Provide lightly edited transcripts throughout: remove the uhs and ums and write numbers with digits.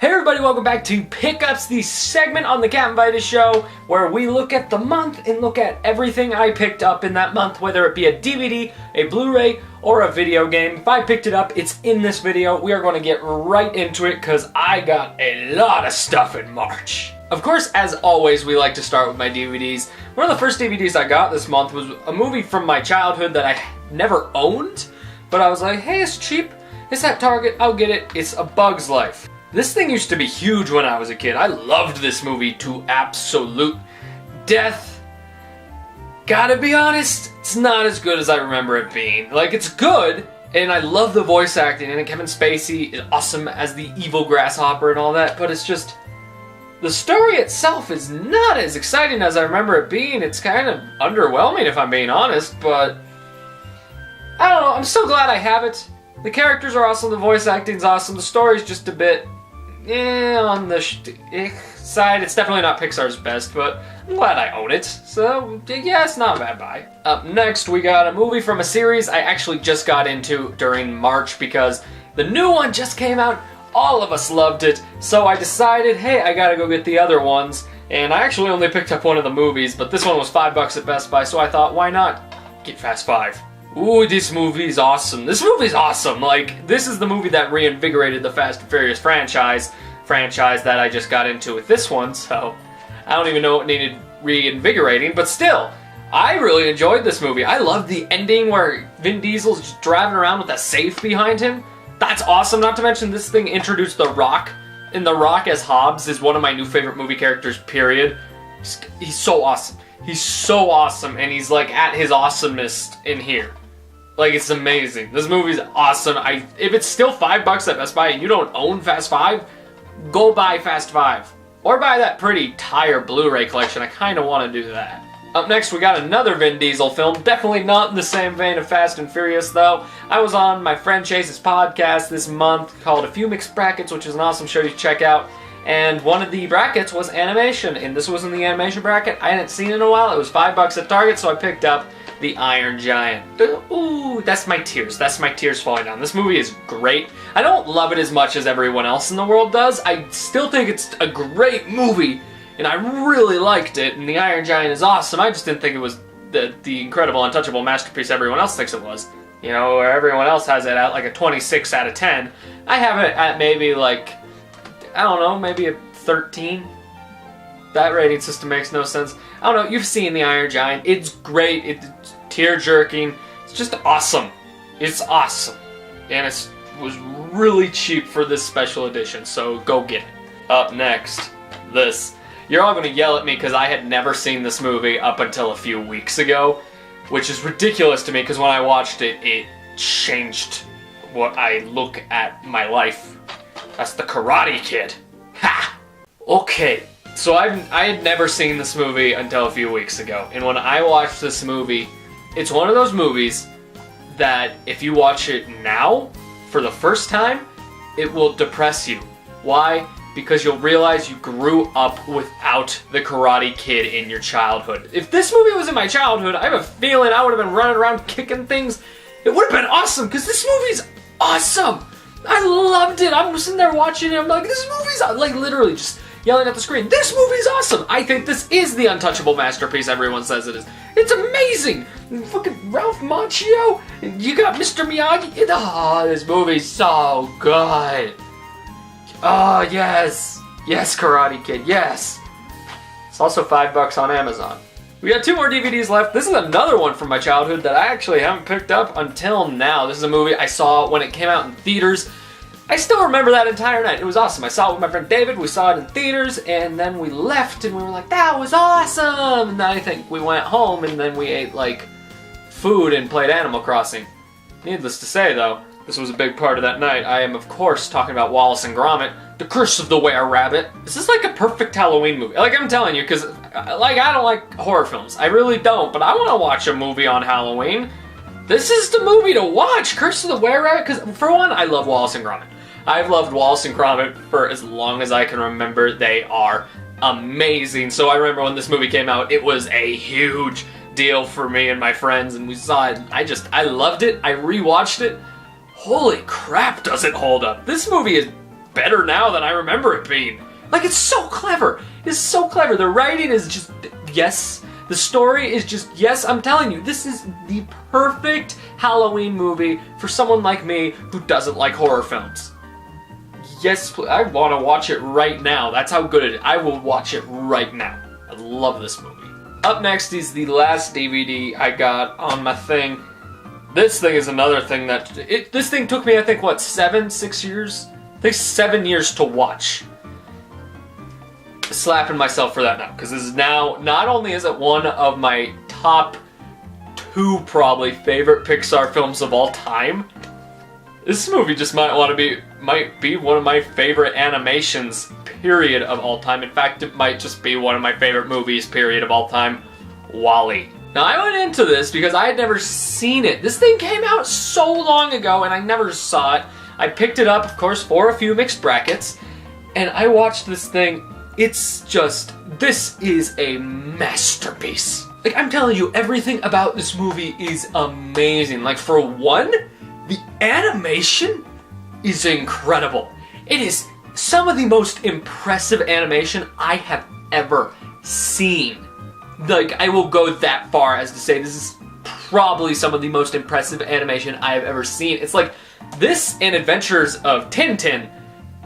Hey everybody, welcome back to Pickups, the segment on the Captain Vitus Show where we look at the month and look at everything I picked up in that month, whether it be a DVD, a Blu-ray, or a video game. If I picked it up, it's in this video. We are going to get right into it because I got a lot of stuff in March. Of course, as always, we like to start with my DVDs. One of the first DVDs I got this month was a movie from my childhood that I never owned, but I was like, hey, it's cheap, it's at Target, I'll get it. It's A Bug's Life. This thing used to be huge when I was a kid. I loved this movie to absolute death. Gotta be honest, it's not as good as I remember it being. Like, it's good, and I love the voice acting, and Kevin Spacey is awesome as the evil grasshopper and all that, but it's just... the story itself is not as exciting as I remember it being. It's kind of underwhelming if I'm being honest, but... I don't know, I'm so glad I have it. The characters are awesome, the voice acting's awesome, the story's just a bit... on the side. It's definitely not Pixar's best, but I'm glad I own it. So, yeah, it's not a bad buy. Up next, we got a movie from a series I actually just got into during March because the new one just came out. All of us loved it, so I decided, hey, I gotta go get the other ones. And I actually only picked up one of the movies, but this one was $5 at Best Buy, so I thought, why not get Fast 5? Ooh, this movie's awesome. This movie's awesome. Like, this is the movie that reinvigorated the Fast and Furious franchise that I just got into with this one, so I don't even know what needed reinvigorating, but still, I really enjoyed this movie. I loved the ending where Vin Diesel's just driving around with a safe behind him. That's awesome. Not to mention, this thing introduced The Rock, and The Rock as Hobbs is one of my new favorite movie characters, period. He's so awesome. He's so awesome, and he's like at his awesomest in here. Like, it's amazing. This movie's awesome. If it's still $5 at Best Buy and you don't own Fast 5, go buy Fast 5. Or buy that pretty tire Blu-ray collection. I kind of want to do that. Up next, we got another Vin Diesel film. Definitely not in the same vein of Fast and Furious, though. I was on my friend Chase's podcast this month called A Few Mixed Brackets, which is an awesome show you should check out. And one of the brackets was animation, and this was in the animation bracket. I hadn't seen it in a while. It was $5 at Target, so I picked up The Iron Giant. Ooh, that's my tears. That's my tears falling down. This movie is great. I don't love it as much as everyone else in the world does. I still think it's a great movie, and I really liked it, and The Iron Giant is awesome. I just didn't think it was the incredible, untouchable masterpiece everyone else thinks it was. You know, where everyone else has it at like a 26 out of 10. I have it at maybe like, I don't know, maybe a 13. That rating system makes no sense. I don't know, you've seen The Iron Giant. It's great, it's tear-jerking. It's just awesome. It's awesome. And it was really cheap for this special edition, so go get it. Up next, this. You're all going to yell at me because I had never seen this movie up until a few weeks ago, which is ridiculous to me because when I watched it, it changed what I look at my life. That's The Karate Kid. Ha! Okay. So I had never seen this movie until a few weeks ago, and when I watched this movie, it's one of those movies that if you watch it now, for the first time, it will depress you. Why? Because you'll realize you grew up without the Karate Kid in your childhood. If this movie was in my childhood, I have a feeling I would have been running around kicking things. It would have been awesome, because this movie's awesome! I loved it! I'm sitting there watching it, I'm like, this movie's, like, literally just yelling at the screen, this movie's awesome! I think this is the untouchable masterpiece everyone says it is. It's amazing! Fucking Ralph Macchio, you got Mr. Miyagi. Oh, this movie's so good. Oh, yes. Yes, Karate Kid, yes. It's also $5 on Amazon. We got 2 more DVDs left. This is another one from my childhood that I actually haven't picked up until now. This is a movie I saw when it came out in theaters. I still remember that entire night. It was awesome. I saw it with my friend David. We saw it in theaters, and then we left, and we were like, that was awesome! And then I think we went home, and then we ate, like, food and played Animal Crossing. Needless to say, though, this was a big part of that night. I am, of course, talking about Wallace and Gromit, The Curse of the Were-Rabbit. This is like a perfect Halloween movie. Like, I'm telling you, because, like, I don't like horror films. I really don't, but I want to watch a movie on Halloween. This is the movie to watch, Curse of the Were-Rabbit, because, for one, I love Wallace and Gromit. I've loved Wallace and Gromit for as long as I can remember. They are amazing. So I remember when this movie came out, it was a huge deal for me and my friends, and we saw it. I loved it. I rewatched it. Holy crap, does it hold up. This movie is better now than I remember it being. Like, it's so clever. It's so clever. The writing is just, yes. The story is just, yes, I'm telling you, this is the perfect Halloween movie for someone like me who doesn't like horror films. Yes, I want to watch it right now. That's how good it is. I will watch it right now. I love this movie. Up next is the last DVD I got on my thing. This thing is another thing that... this thing took me, I think, what, 6 years? I think 7 years to watch. Slapping myself for that now, because this is now, not only is it one of my top 2 probably favorite Pixar films of all time, this movie just might be one of my favorite animations, period, of all time. In fact, it might just be one of my favorite movies, period, of all time. WALL-E. Now, I went into this because I had never seen it. This thing came out so long ago and I never saw it. I picked it up, of course, for a few mixed brackets, and I watched this thing. It's just, this is a masterpiece. Like, I'm telling you, everything about this movie is amazing. Like, for one, the animation is incredible. It is some of the most impressive animation I have ever seen. Like, I will go that far as to say this is probably some of the most impressive animation I have ever seen. It's like, this and Adventures of Tintin,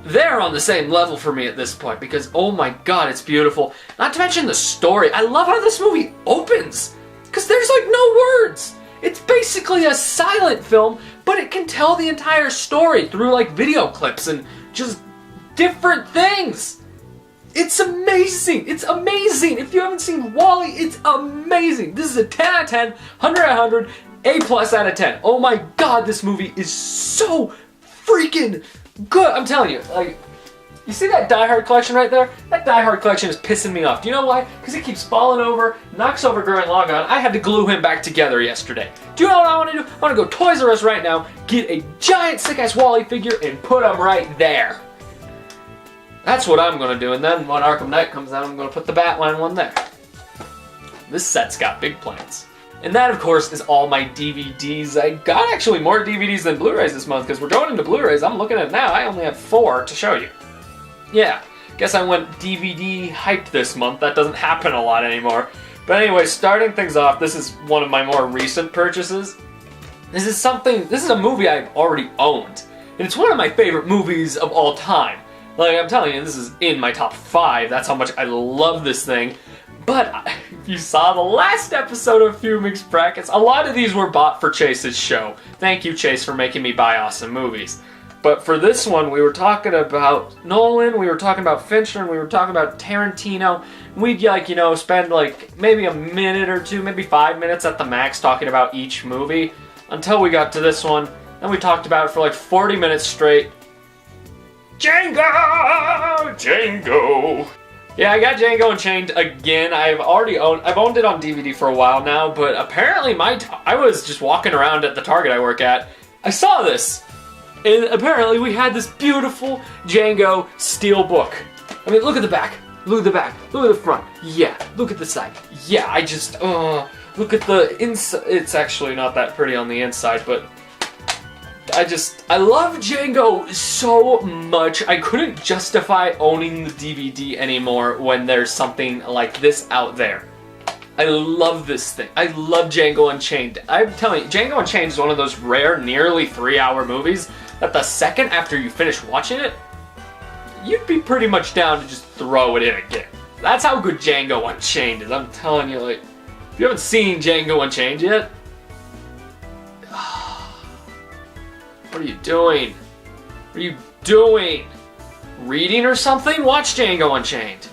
they're on the same level for me at this point, because oh my god, it's beautiful. Not to mention the story. I love how this movie opens, because there's like no words. It's basically a silent film, but it can tell the entire story through like video clips and just different things. It's amazing. It's amazing. If you haven't seen WALL-E, it's amazing. This is a 10 out of 10, 100 out of 100, A+ out of 10. Oh my god, this movie is so freaking good. I'm telling you, like, you see that Die Hard collection right there? That Die Hard collection is pissing me off. Do you know why? Because he keeps falling over, knocks over Gurren Lagann. I had to glue him back together yesterday. Do you know what I want to do? I want to go Toys R Us right now, get a giant sick-ass WALL-E figure, and put him right there. That's what I'm going to do, and then when Arkham Knight comes out, I'm going to put the Batman one there. This set's got big plans. And that, of course, is all my DVDs. I got actually more DVDs than Blu-rays this month, because we're going into Blu-rays. I'm looking at it now. I only have 4 to show you. Yeah, guess I went DVD hyped this month. That doesn't happen a lot anymore. But anyway, starting things off, this is one of my more recent purchases. This is a movie I've already owned. And it's one of my favorite movies of all time. Like, I'm telling you, this is in my top 5. That's how much I love this thing. But if you saw the last episode of Few Mixed Brackets, a lot of these were bought for Chase's show. Thank you, Chase, for making me buy awesome movies. But for this one, we were talking about Nolan, we were talking about Fincher, and we were talking about Tarantino. We'd, like, you know, spend, like, maybe a minute or two, maybe 5 minutes at the max talking about each movie until we got to this one. Then we talked about it for, like, 40 minutes straight. Django! Yeah, I got Django Unchained again. I've owned it on DVD for a while now, but apparently I was just walking around at the Target I work at. I saw this, and apparently we had this beautiful Django steelbook. I mean, look at the back. Look at the back. Look at the front. Yeah. Look at the side. Yeah, I just, look at the inside. It's actually not that pretty on the inside, but I love Django so much. I couldn't justify owning the DVD anymore when there's something like this out there. I love this thing. I love Django Unchained. I'm telling you, Django Unchained is one of those rare, nearly 3-hour movies that the second after you finish watching it, you'd be pretty much down to just throw it in again. That's how good Django Unchained is. I'm telling you, like, if you haven't seen Django Unchained yet, what are you doing? What are you doing? Reading or something? Watch Django Unchained.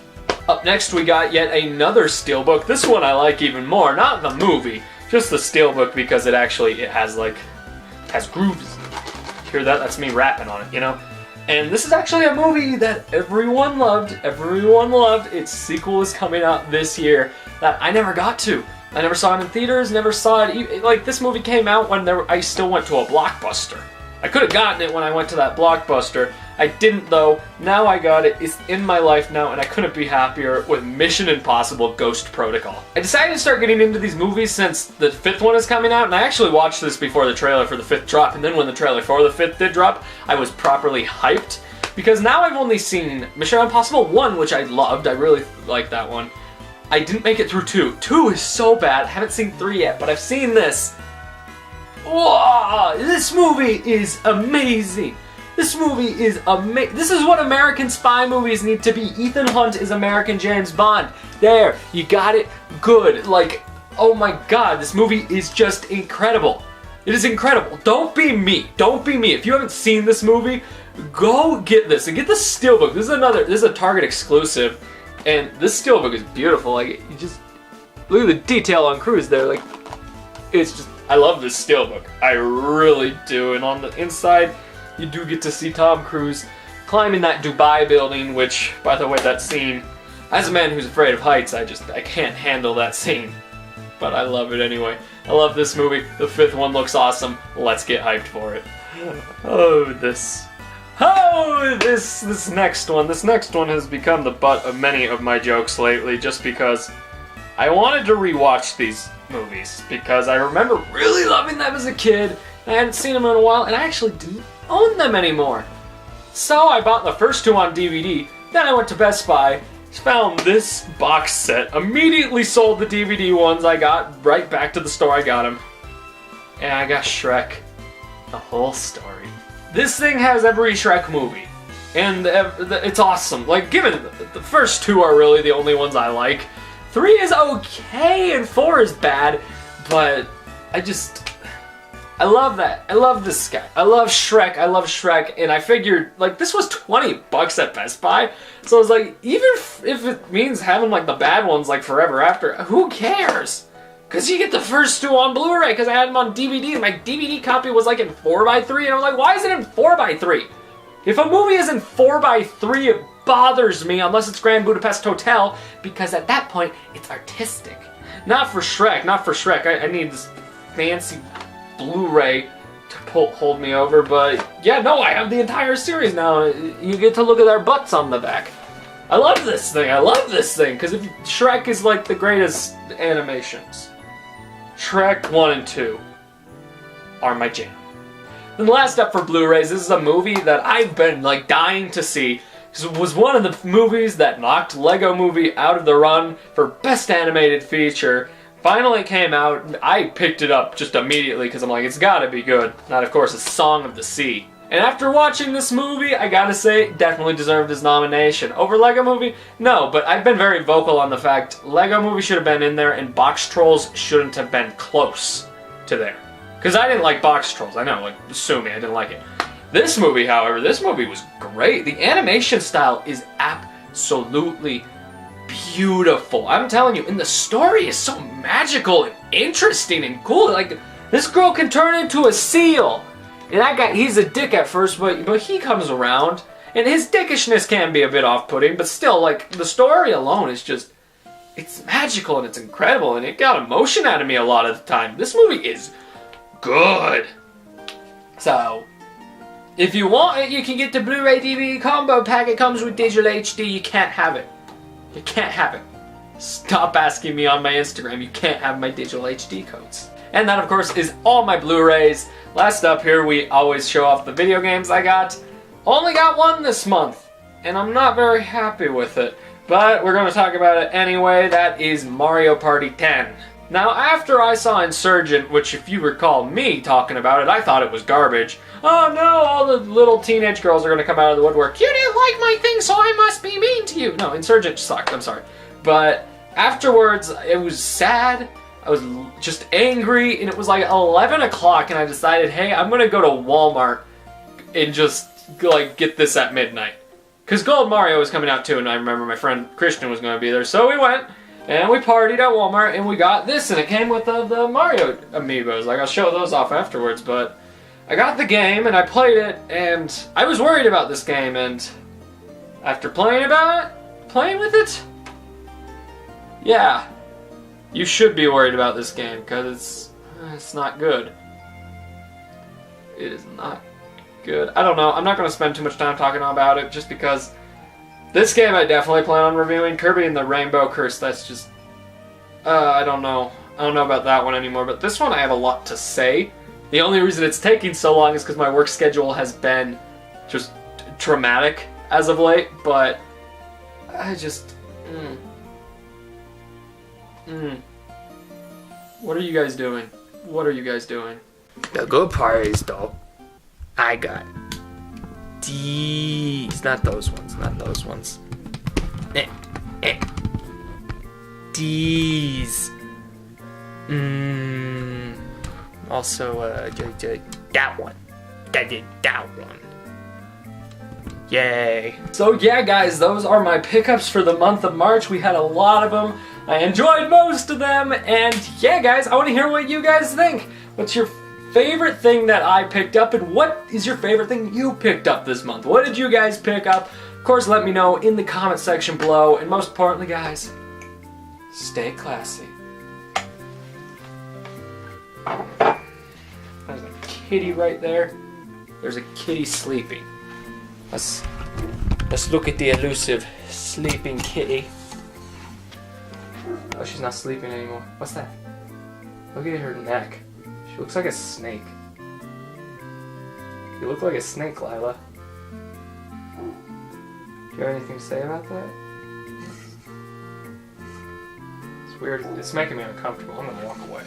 Up next, we got yet another steelbook. This one I like even more. Not the movie, just the steelbook, because it has grooves. Hear that? That's me rapping on it, you know? And this is actually a movie that everyone loved. Everyone loved. Its sequel is coming out this year that I never got to. I never saw it in theaters, never saw it. Like, this movie came out when I still went to a Blockbuster. I could have gotten it when I went to that Blockbuster. I didn't, though. Now I got it. It's in my life now, and I couldn't be happier with Mission Impossible Ghost Protocol. I decided to start getting into these movies since the 5th one is coming out, and I actually watched this before the trailer for the 5th dropped, and then when the trailer for the 5th did drop, I was properly hyped. Because now I've only seen Mission Impossible 1, which I loved. I really liked that one. I didn't make it through 2. 2 is so bad. I haven't seen 3 yet, but I've seen this. Whoa! This movie is amazing. This movie is amazing. This is what American spy movies need to be. Ethan Hunt is American James Bond. There, you got it good. Like, oh my god, this movie is just incredible. It is incredible. Don't be me. Don't be me. If you haven't seen this movie, go get this and get the steelbook. This is a Target exclusive, and this steelbook is beautiful. Like, you just look at the detail on Cruise there. Like, it's just, I love this steelbook. I really do. And on the inside, you do get to see Tom Cruise climbing that Dubai building, which, by the way, that scene, as a man who's afraid of heights, I can't handle that scene. But I love it anyway. I love this movie. The 5th one looks awesome. Let's get hyped for it. This next one. This next one has become the butt of many of my jokes lately, just because I wanted to rewatch these movies, because I remember really loving them as a kid. I hadn't seen them in a while, and I actually didn't own them anymore. So I bought the first 2 on DVD, then I went to Best Buy, found this box set, immediately sold the DVD ones I got right back to the store I got them, and I got Shrek, the whole story. This thing has every Shrek movie, and it's awesome. Like, given the first 2 are really the only ones I like. 3 is okay, and 4 is bad, but I love that. I love this guy. I love Shrek, and I figured, like, this was $20 at Best Buy, so I was like, even if it means having, like, the bad ones, like, forever after, who cares? Because you get the first 2 on Blu-ray, because I had them on DVD, and my DVD copy was, like, in 4x3, and I was like, why is it in 4x3? If a movie is in 4x3, it bothers me, unless it's Grand Budapest Hotel, because at that point, it's artistic. Not for Shrek. I need this fancy Blu-ray to hold me over, but yeah, no, I have the entire series now. You get to look at their butts on the back. I love this thing, because Shrek is like the greatest animations. Shrek 1 and 2 are my jam. Then last up for Blu-rays, this is a movie that I've been like dying to see. It was one of the movies that knocked Lego Movie out of the run for Best Animated Feature. Finally came out, I picked it up just immediately because I'm like, it's gotta be good. That, of course, is Song of the Sea. And after watching this movie, I gotta say, definitely deserved his nomination. Over Lego Movie? No, but I've been very vocal on the fact Lego Movie should have been in there and Box Trolls shouldn't have been close to there. Because I didn't like Box Trolls, I know, like, sue me, I didn't like it. This movie, however, this movie was great. The animation style is absolutely beautiful. I'm telling you, and the story is so magical and interesting and cool. Like, this girl can turn into a seal. And that guy, he's a dick at first, but he comes around. And his dickishness can be a bit off-putting, but still, like, the story alone is just, it's magical and it's incredible, and it got emotion out of me a lot of the time. This movie is good. So, if you want it, you can get the Blu-ray DVD combo pack. It comes with digital HD. You can't have it. You can't have it. Stop asking me on my Instagram. You can't have my digital HD codes. And that, of course, is all my Blu-rays. Last up here, we always show off the video games I got. Only got one this month, and I'm not very happy with it. But we're going to talk about it anyway. That is Mario Party 10. Now, after I saw Insurgent, which if you recall me talking about it, I thought it was garbage. Oh no, all the little teenage girls are going to come out of the woodwork. You didn't like my thing, so I must be mean to you. No, Insurgent sucked, I'm sorry. But afterwards, it was sad. I was just angry, and it was like 11 o'clock, and I decided, hey, I'm going to go to Walmart and just, like, get this at midnight. Because Gold Mario was coming out too, and I remember my friend Christian was going to be there, so we went. And we partied at Walmart, and we got this, and it came with the Mario amiibos. Like, I'll show those off afterwards, but I got the game, and I played it, and I was worried about this game, and after playing with it, yeah, you should be worried about this game, because it's not good. It is not good. I don't know, I'm not going to spend too much time talking about it, just because this game I definitely plan on reviewing. Kirby and the Rainbow Curse, that's just, I don't know. I don't know about that one anymore, but this one I have a lot to say. The only reason it's taking so long is because my work schedule has been just traumatic as of late, but I just... What are you guys doing? What are you guys doing? The good part is, though, I got these. Not those ones, not those ones. These. Also, that one. That one. Yay. So yeah, guys, those are my pickups for the month of March. We had a lot of them. I enjoyed most of them. And yeah, guys, I want to hear what you guys think. What's your favorite thing that I picked up, and what is your favorite thing you picked up this month? What did you guys pick up? Of course, let me know in the comment section below. And most importantly, guys, stay classy. There's a kitty right there. There's a kitty sleeping. Let's look at the elusive sleeping kitty. Oh, she's not sleeping anymore. What's that? Look at her neck. She looks like a snake. You look like a snake, Lila. Do you have anything to say about that? It's weird. It's making me uncomfortable. I'm gonna walk away.